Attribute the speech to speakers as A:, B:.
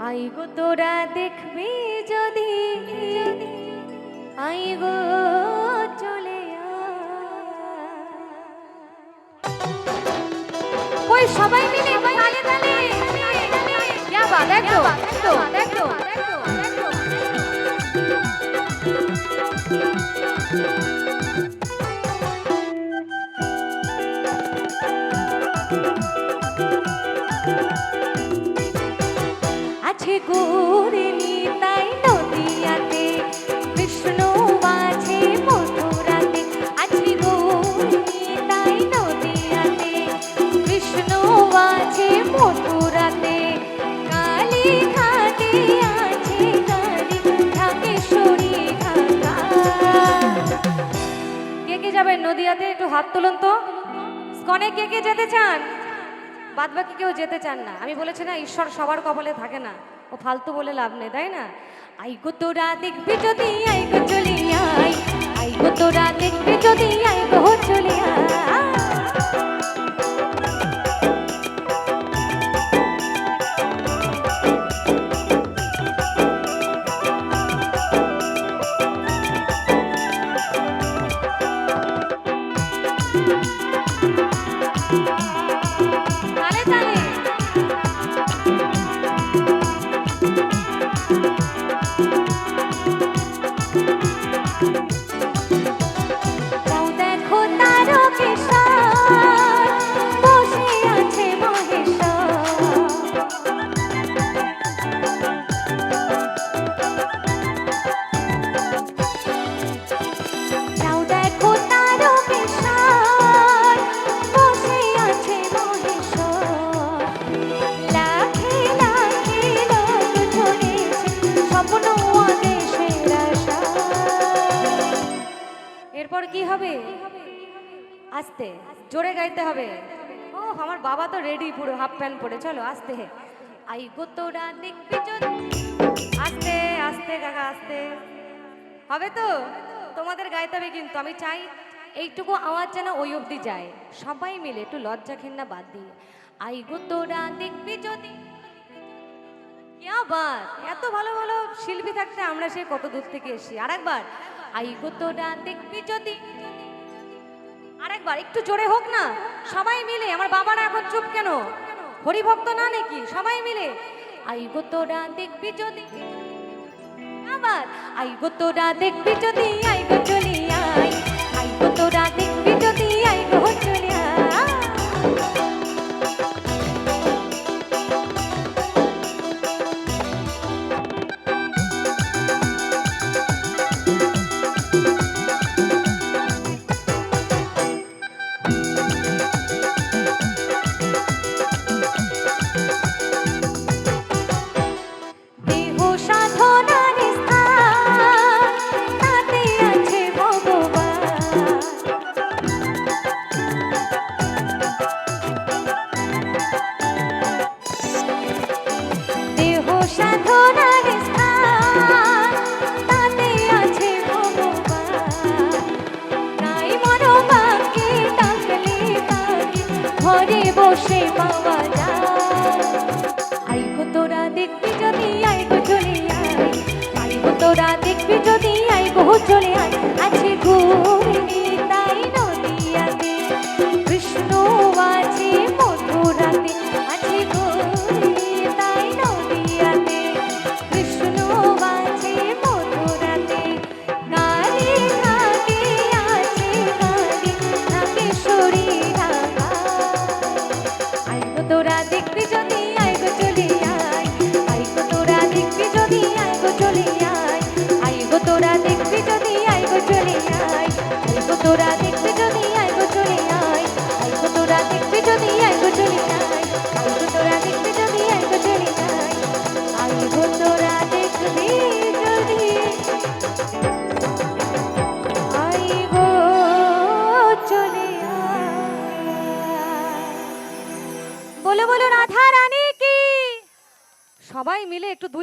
A: I go তোরা দেখবি যদি আই গো চলে ওই সবাই মিলে তালে তালে क्या बात है देखो আছে গোরে নিতাই নদিয়াতে কৃষ্ণ আছে মথুরাতে আছে গোরে নিতাই নদিয়াতে কৃষ্ণ আছে মথুরাতে কালী ঘাটে আছে কালী ঢাকেশ্বরী ঢাকা কে যাবেন নদিয়াতে একটু হাত তুলুন তো স্কনে কে যেতে চান বাদ বাকি কেউ যেতে চান না আমি বলেছি না ঈশ্বর সবার কপালে থাকে না ও ফালতু বলে লাভ নেই তাই না আই গো তোরা দেখবি যদি আই গো চলি আই গো তোরা দেখবি যদি আই গো চলি কি হবে আস্তে জোরে গাইতে হবে ও আমার বাবা তো রেডি পুরো হাফ প্যান্ট পরে চলো আস্তে আই গো তোরা দেখবি যদি আস্তে আস্তে কাকা আস্তে হবে তো তোমাদের গাইতে হবে কিন্তু আমি চাই এইটুকু আওয়াজ যেন ওই অবধি যায় সবাই মিলে একটু লজ্জা ঘেন্না বাদ দিয়ে আই গো তোরা দেখবি যদি এত ভালো ভালো শিল্পী থাকতে আমরা সে কত দূর থেকে এসেছি আরেকবার আই গো তোরা দেখবি যদি আরেকবার একটু জোরে হোক না সবাই মিলে আমার বাবারা এখন চুপ কেন হরিভক্ত না নাকি সবাই মিলে আই গো তোরা দেখবি যদি আবার আই গো তোরা দেখবি যদি আই গো চলি আই গো তোরা দেখবি যদি আই গো চলি বসে পাওয়া যায় আই গো তোরা দেখবি যদি আই গো চলে আই গো তোরা দেখবি যদি আই গো চলে আছে ঘুরে নিতাই নদিয়াতে কৃষ্ণ আছে মথুরাতে আছে ঘুরে নিতাই নদিয়াতে কৃষ্ণ আছে মথুরাতে কালী ঘাটে আছে কালী ঢাকেশ্বরী ঢাকা তোরা দেখবি যদি আই গো চলি আই গো তোরা দেখবি যদি আই গো চলি আই গো তোরা দেখবি যদি আই গো চলি আই গো তোরা দেখবি যদি আই গো চলি আই গো তোরা দেখবি যদি আই গো চলি আই গো তোরা দেখবি যদি আই গো চলি আই গো তোরা দেখবি যদি আই গো চলি বলো বলো রাধা রানী কি সবাই মিলে একটু দুই